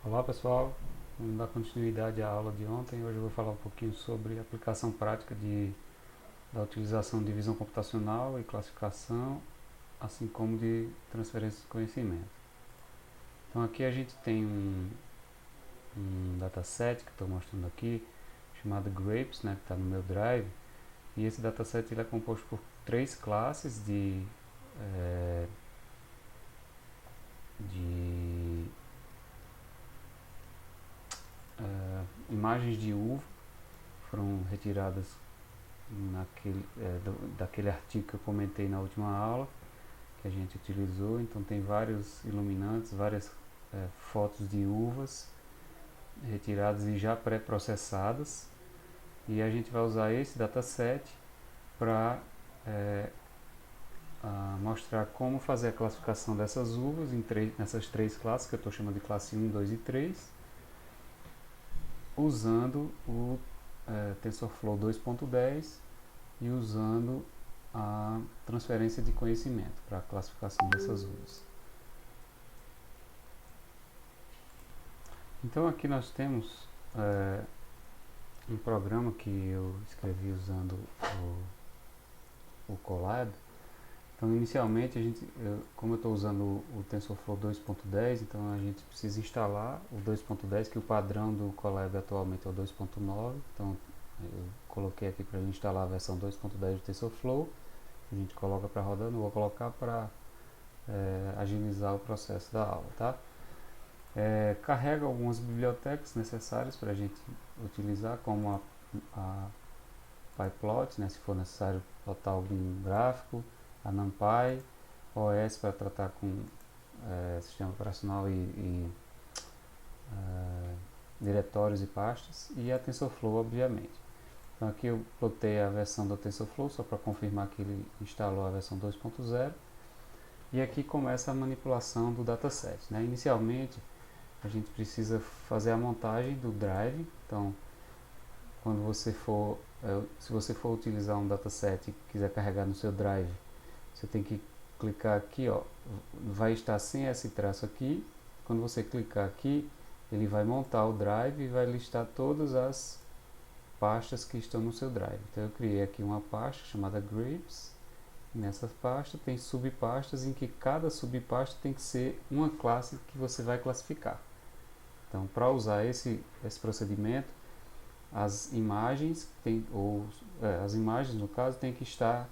Olá pessoal, vamos dar continuidade à aula de ontem. Hoje eu vou falar um pouquinho sobre a aplicação prática da utilização de visão computacional e classificação, assim como de transferência de conhecimento. Então aqui a gente tem um dataset que estou mostrando aqui, chamado Grapes, né, que está no meu Drive, e esse dataset ele é composto por três classes de imagens de uva, foram retiradas daquele artigo que eu comentei na última aula, que a gente utilizou. Então tem vários iluminantes, várias fotos de uvas retiradas e já pré-processadas, e a gente vai usar esse dataset para mostrar como fazer a classificação dessas uvas nessas três classes, que eu estou chamando de classe 1, 2 e 3, usando o TensorFlow 2.10 e usando a transferência de conhecimento para a classificação dessas uvas. Então aqui nós temos um programa que eu escrevi usando o Colab. Então inicialmente como eu estou usando o TensorFlow 2.10, então a gente precisa instalar o 2.10, que o padrão do Colab atualmente é o 2.9. Então eu coloquei aqui para ele instalar a versão 2.10 do TensorFlow. A gente coloca para rodando, eu vou colocar para agilizar o processo da aula, tá? Carrega algumas bibliotecas necessárias para a gente utilizar, como a PyPlot, né, se for necessário plotar algum gráfico, a NumPy, OS para tratar com sistema operacional e diretórios e pastas, e a TensorFlow, obviamente. Então aqui eu plotei a versão do TensorFlow só para confirmar que ele instalou a versão 2.0, e aqui começa a manipulação do dataset, né? Inicialmente a gente precisa fazer a montagem do drive. Então quando se você for utilizar um dataset e quiser carregar no seu drive, você tem que clicar aqui, ó, vai estar sem esse traço aqui. Quando você clicar aqui, ele vai montar o drive e vai listar todas as pastas que estão no seu drive. Então eu criei aqui uma pasta chamada Grapes. Nessa pasta tem subpastas em que cada subpasta tem que ser uma classe que você vai classificar. Então, para usar esse procedimento, as imagens as imagens no caso tem que estar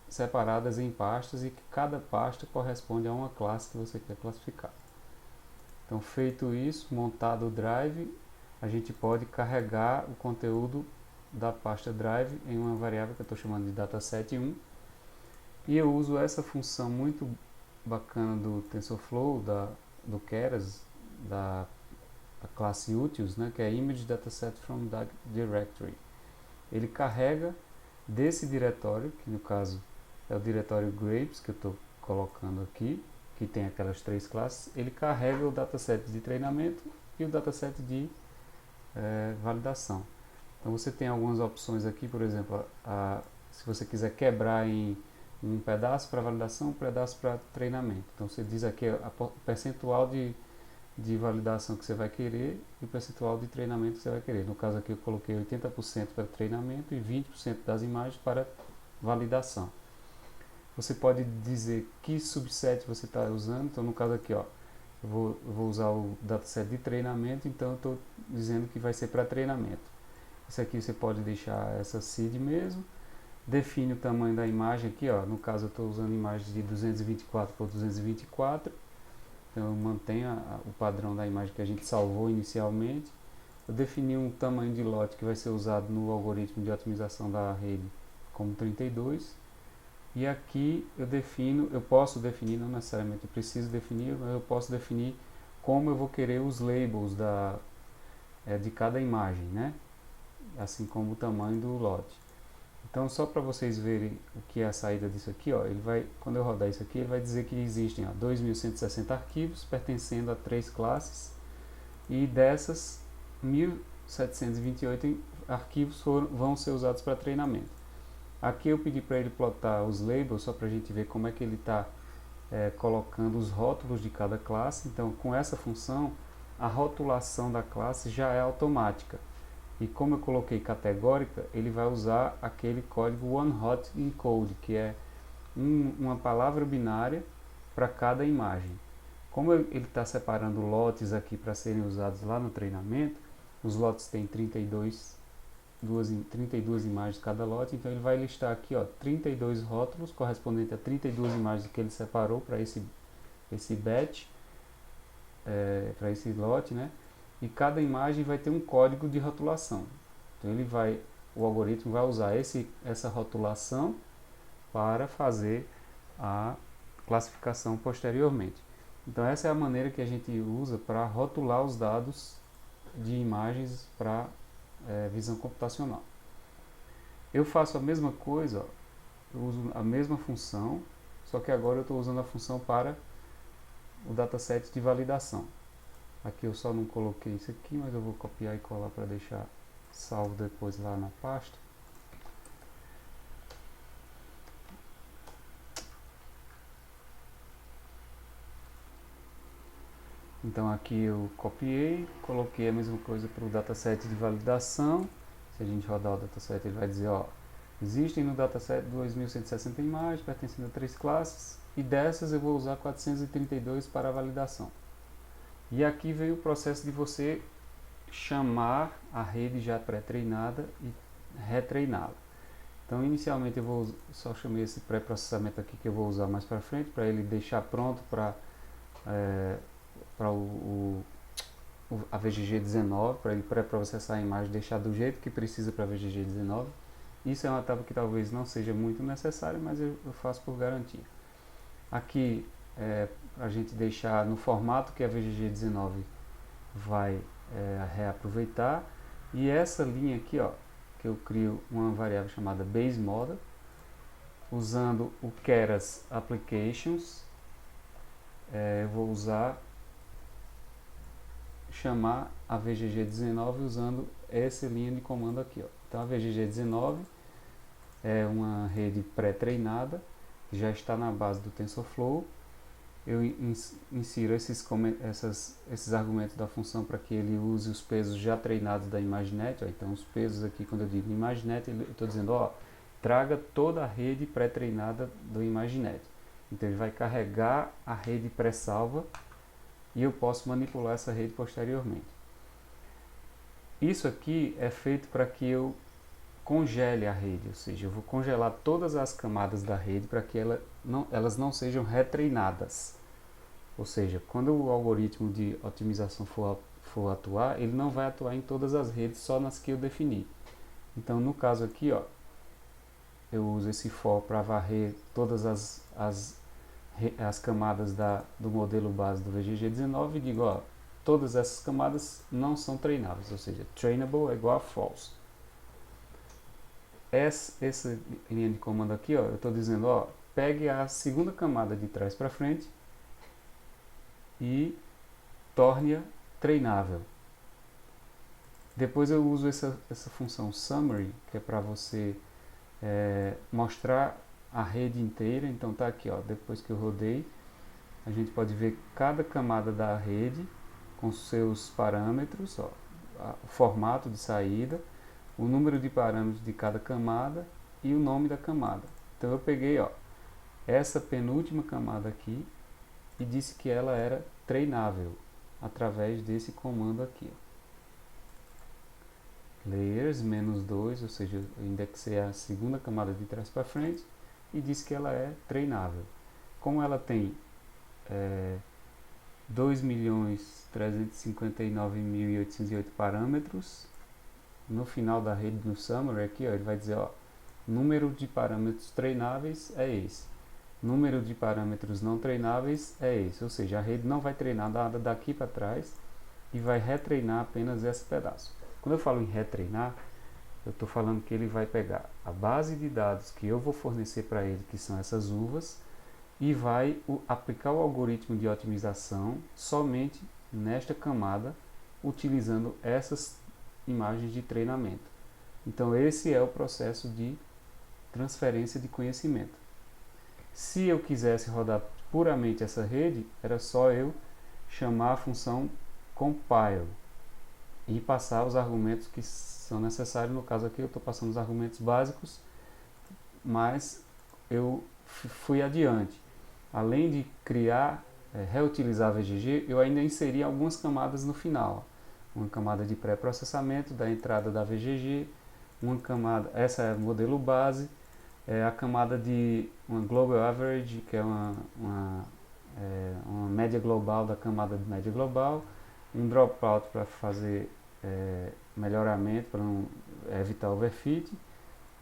separadas em pastas, e que cada pasta corresponde a uma classe que você quer classificar. Então, feito isso, montado o drive, a gente pode carregar o conteúdo da pasta drive em uma variável que eu estou chamando de dataset1, e eu uso essa função muito bacana do TensorFlow, do Keras, da classe utils, né, que é Image Dataset from Directory. Ele carrega desse diretório, que no caso é o diretório Grapes, que eu estou colocando aqui, que tem aquelas três classes. Ele carrega o dataset de treinamento e o dataset de validação. Então você tem algumas opções aqui, por exemplo, se você quiser quebrar em um pedaço para validação, um pedaço para treinamento. Então você diz aqui o percentual de validação que você vai querer e o percentual de treinamento que você vai querer. No caso aqui eu coloquei 80% para treinamento e 20% das imagens para validação. Você pode dizer que subset você está usando. Então no caso aqui, ó, eu vou usar o dataset de treinamento, então eu estou dizendo que vai ser para treinamento. Isso aqui você pode deixar essa seed mesmo. Define o tamanho da imagem aqui, ó. No caso eu estou usando imagens de 224 por 224. Então eu mantenho o padrão da imagem que a gente salvou inicialmente. Eu defini um tamanho de lote que vai ser usado no algoritmo de otimização da rede como 32. E aqui eu posso definir, não necessariamente eu preciso definir, mas eu posso definir como eu vou querer os labels de cada imagem, né? Assim como o tamanho do lote. Então, só para vocês verem o que é a saída disso aqui, ó, quando eu rodar isso aqui, ele vai dizer que existem 2.160 arquivos pertencendo a três classes, e dessas 1.728 arquivos vão ser usados para treinamento. Aqui eu pedi para ele plotar os labels, só para a gente ver como é que ele está colocando os rótulos de cada classe. Então, com essa função, a rotulação da classe já é automática. E como eu coloquei categórica, ele vai usar aquele código OneHot Encode, que é uma palavra binária para cada imagem. Como ele está separando lotes aqui para serem usados lá no treinamento, os lotes têm 32 imagens cada lote, então ele vai listar aqui 32 rótulos correspondentes a 32 imagens que ele separou para esse batch, para esse lote, né? E cada imagem vai ter um código de rotulação. Então o algoritmo vai usar essa rotulação para fazer a classificação posteriormente. Então essa é a maneira que a gente usa para rotular os dados de imagens para visão computacional. Eu faço a mesma coisa, eu uso a mesma função, só que agora eu estou usando a função para o dataset de validação. Aqui eu só não coloquei isso aqui, mas eu vou copiar e colar para deixar salvo depois lá na pasta. Então aqui eu copiei, coloquei a mesma coisa para o dataset de validação. Se a gente rodar o dataset, ele vai dizer, existem no dataset 2160 imagens, pertencendo a 3 classes, e dessas eu vou usar 432 para a validação. E aqui veio o processo de você chamar a rede já pré-treinada e retreiná-la. Então inicialmente eu só chamei esse pré-processamento aqui que eu vou usar mais para frente, para ele deixar pronto para a VGG19, para ele pré-processar a imagem e deixar do jeito que precisa para a VGG19. Isso é uma etapa que talvez não seja muito necessária, mas eu faço por garantia. Aqui a gente deixar no formato que a VGG19 vai reaproveitar, e essa linha aqui, que eu crio uma variável chamada baseModel, usando o Keras Applications, eu vou chamar a VGG19 usando essa linha de comando aqui. Então a VGG19 é uma rede pré-treinada, que já está na base do TensorFlow. Eu insiro esses argumentos da função para que ele use os pesos já treinados da ImageNet. Então os pesos aqui, quando eu digo ImageNet, eu estou dizendo, traga toda a rede pré-treinada do ImageNet. Então ele vai carregar a rede pré-salva e eu posso manipular essa rede posteriormente. Isso aqui é feito para que eu congele a rede, ou seja, eu vou congelar todas as camadas da rede para que elas não sejam retreinadas. Ou seja, quando o algoritmo de otimização for atuar, ele não vai atuar em todas as redes, só nas que eu defini. Então, no caso aqui, eu uso esse for para varrer todas as camadas do modelo base do VGG19 e digo, todas essas camadas não são treináveis, ou seja, trainable é igual a false. Essa linha de comando aqui, eu estou dizendo, pegue a segunda camada de trás para frente e torne-a treinável. Depois eu uso essa função summary, que é para você mostrar a rede inteira. Então tá aqui, depois que eu rodei, a gente pode ver cada camada da rede com seus parâmetros, o formato de saída, o número de parâmetros de cada camada e o nome da camada. Então eu peguei essa penúltima camada aqui e disse que ela era treinável através desse comando aqui. Layers -2, ou seja, eu indexei a segunda camada de trás para frente e disse que ela é treinável. Como ela tem 2.359.808 parâmetros, no final da rede, no summary aqui, ele vai dizer, número de parâmetros treináveis é esse, número de parâmetros não treináveis é esse, ou seja, a rede não vai treinar nada daqui para trás e vai retreinar apenas esse pedaço. Quando eu falo em retreinar, eu estou falando que ele vai pegar a base de dados que eu vou fornecer para ele, que são essas uvas, e vai aplicar o algoritmo de otimização somente nesta camada, utilizando essas imagens de treinamento. Então esse é o processo de transferência de conhecimento. Se eu quisesse rodar puramente essa rede, era só eu chamar a função compile e passar os argumentos que são necessários. No caso aqui eu estou passando os argumentos básicos, mas eu fui adiante. Além de criar, reutilizar a VGG, eu ainda inseri algumas camadas no final. Uma camada de pré-processamento da entrada da VGG, uma camada, essa é o modelo base, a camada de uma Global Average, que é uma média global da camada de média global, um dropout para fazer melhoramento, para não evitar overfit,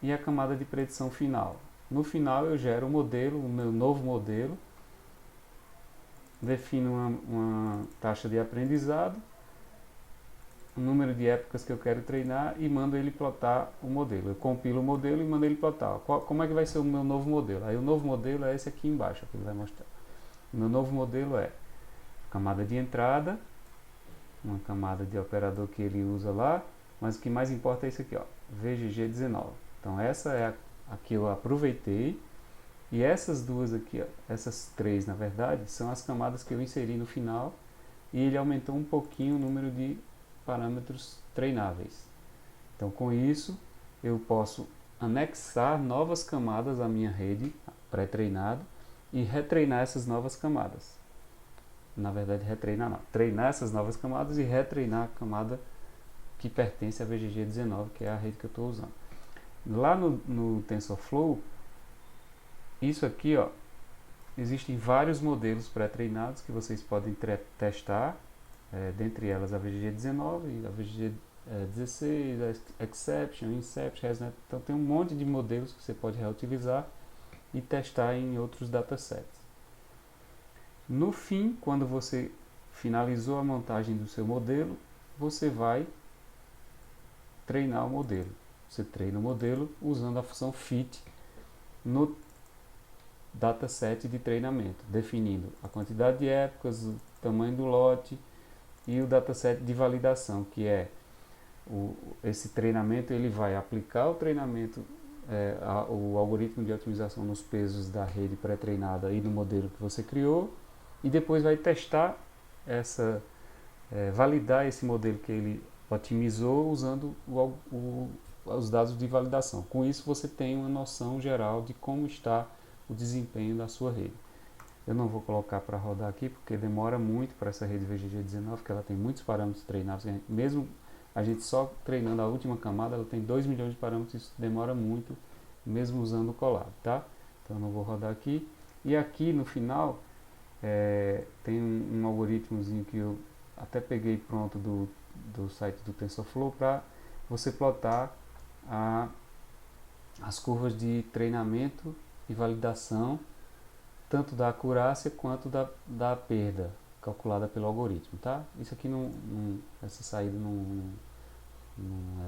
e a camada de predição final. No final eu gero o modelo, o meu novo modelo, defino uma taxa de aprendizado, o número de épocas que eu quero treinar e mando ele plotar o modelo. Eu compilo o modelo e mando ele plotar. Como é que vai ser o meu novo modelo? Aí o novo modelo é esse aqui embaixo, que ele vai mostrar. O meu novo modelo é camada de entrada, uma camada de operador que ele usa lá, mas o que mais importa é isso aqui, ó, VGG19. Então essa é a que eu aproveitei, e essas duas aqui, ó, essas três na verdade, são as camadas que eu inseri no final, e ele aumentou um pouquinho o número de parâmetros treináveis. Então com isso eu posso anexar novas camadas à minha rede pré-treinada e retreinar essas novas camadas. Na verdade, retreinar não. Treinar essas novas camadas e retreinar a camada que pertence à VGG19, que é a rede que eu estou usando. Lá no TensorFlow, isso aqui, ó, existem vários modelos pré-treinados que vocês podem testar, dentre elas a VGG19, a VGG16, a Exception, Inception, ResNet. Então tem um monte de modelos que você pode reutilizar e testar em outros datasets. No fim, quando você finalizou a montagem do seu modelo, você vai treinar o modelo. Você treina o modelo usando a função fit no dataset de treinamento, definindo a quantidade de épocas, o tamanho do lote e o dataset de validação, que é esse treinamento. Ele vai aplicar o treinamento, o algoritmo de otimização nos pesos da rede pré-treinada e no modelo que você criou, e depois vai testar validar esse modelo que ele otimizou usando os dados de validação. Com isso você tem uma noção geral de como está o desempenho da sua rede. Eu não vou colocar para rodar aqui porque demora muito para essa rede VGG19, porque ela tem muitos parâmetros treinados. Mesmo a gente só treinando a última camada, ela tem 2 milhões de parâmetros, isso demora muito, mesmo usando o Colab, tá? Então eu não vou rodar aqui. E aqui no final tem um algoritmozinho que eu até peguei pronto do site do TensorFlow para você plotar as curvas de treinamento e validação, tanto da acurácia quanto da perda calculada pelo algoritmo, tá? Isso aqui essa saída não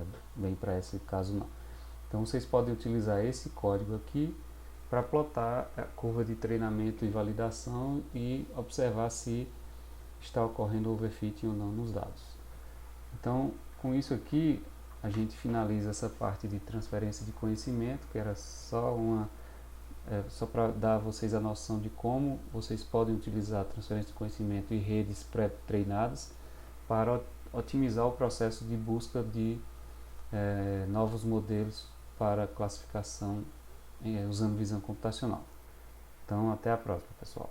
é bem para esse caso não. Então vocês podem utilizar esse código aqui para plotar a curva de treinamento e validação e observar se está ocorrendo overfitting ou não nos dados. Então, com isso aqui, a gente finaliza essa parte de transferência de conhecimento, que era só só para dar a vocês a noção de como vocês podem utilizar a transferência de conhecimento e redes pré-treinadas para otimizar o processo de busca de novos modelos para classificação usando visão computacional. Então, até a próxima, pessoal.